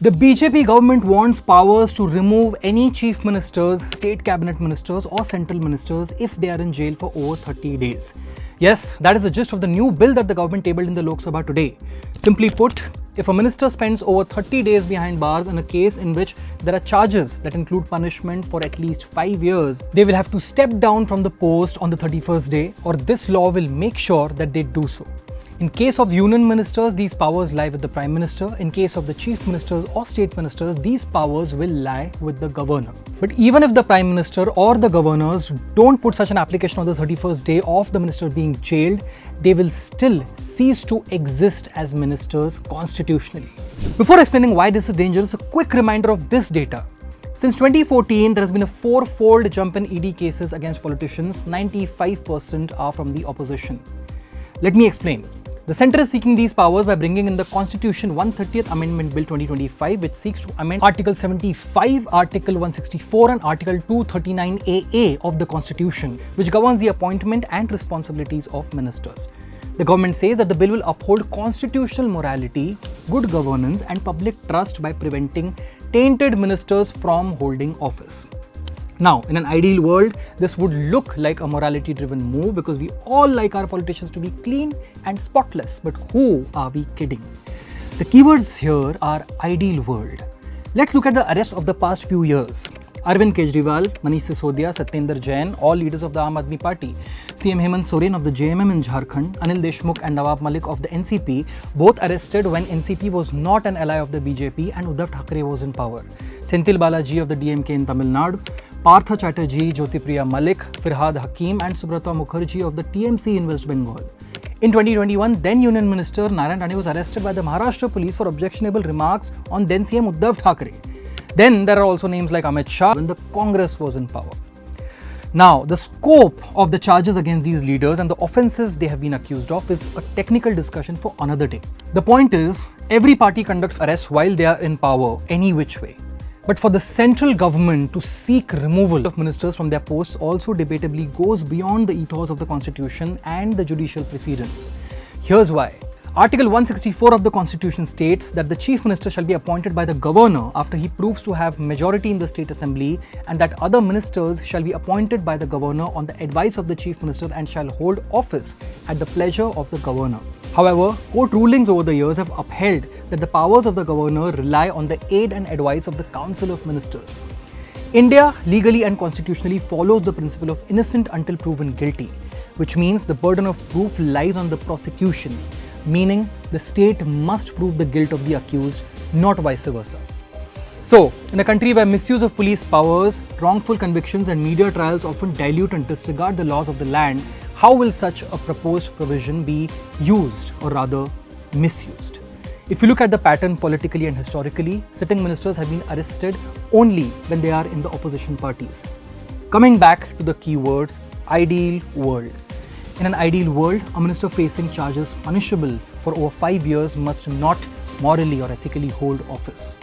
The BJP government wants powers to remove any chief ministers, state cabinet ministers or central ministers if they are in jail for over 30 days. Yes, that is the gist of the new bill that the government tabled in the Lok Sabha today. Simply put, if a minister spends over 30 days behind bars in a case in which there are charges that include punishment for at least 5 years, they will have to step down from the post on the 31st day, or this law will make sure that they do so. In case of union ministers, these powers lie with the Prime Minister. In case of the chief ministers or state ministers, these powers will lie with the governor. But even if the Prime Minister or the governors don't put such an application on the 31st day of the minister being jailed, they will still cease to exist as ministers constitutionally. Before explaining why this is dangerous, a quick reminder of this data. Since 2014, there has been a 4-fold jump in ED cases against politicians. 95% are from the opposition. Let me explain. The centre is seeking these powers by bringing in the Constitution 130th Amendment Bill 2025, which seeks to amend Article 75, Article 164 and Article 239AA of the Constitution, which governs the appointment and responsibilities of ministers. The government says that the bill will uphold constitutional morality, good governance and public trust by preventing tainted ministers from holding office. Now, in an ideal world, this would look like a morality-driven move because we all like our politicians to be clean and spotless. But who are we kidding? The keywords here are ideal world. Let's look at the arrests of the past few years. Arvind Kejriwal, Manish Sisodia, Satyendra Jain, all leaders of the Aam Aadmi Party. CM Hemant Soren of the JMM in Jharkhand, Anil Deshmukh and Nawab Malik of the NCP, both arrested when NCP was not an ally of the BJP and Uddhav Thackeray was in power. Senthil Balaji of the DMK in Tamil Nadu, Partha Chatterjee, Jyotipriya Malik, Firhad Hakim and Subrata Mukherjee of the TMC in West Bengal. In 2021, then Union Minister Narayan Rane was arrested by the Maharashtra police for objectionable remarks on then CM Uddhav Thackeray. Then there are also names like Amit Shah when the Congress was in power. Now, the scope of the charges against these leaders and the offences they have been accused of is a technical discussion for another day. The point is, every party conducts arrests while they are in power, any which way. But for the central government to seek removal of ministers from their posts also debatably goes beyond the ethos of the Constitution and the judicial precedents. Here's why. Article 164 of the Constitution states that the Chief Minister shall be appointed by the Governor after he proves to have majority in the State Assembly, and that other ministers shall be appointed by the Governor on the advice of the Chief Minister and shall hold office at the pleasure of the Governor. However, court rulings over the years have upheld that the powers of the Governor rely on the aid and advice of the Council of Ministers. India legally and constitutionally follows the principle of innocent until proven guilty, which means the burden of proof lies on the prosecution, meaning the state must prove the guilt of the accused, not vice versa. So, in a country where misuse of police powers, wrongful convictions and media trials often dilute and disregard the laws of the land, how will such a proposed provision be used, or rather misused? If you look at the pattern politically and historically, sitting ministers have been arrested only when they are in the opposition parties. Coming back to the keywords, ideal world. In an ideal world, a minister facing charges punishable for over 5 years must not morally or ethically hold office.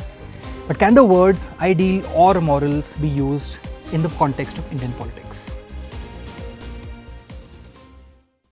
But can the words ideal or morals be used in the context of Indian politics?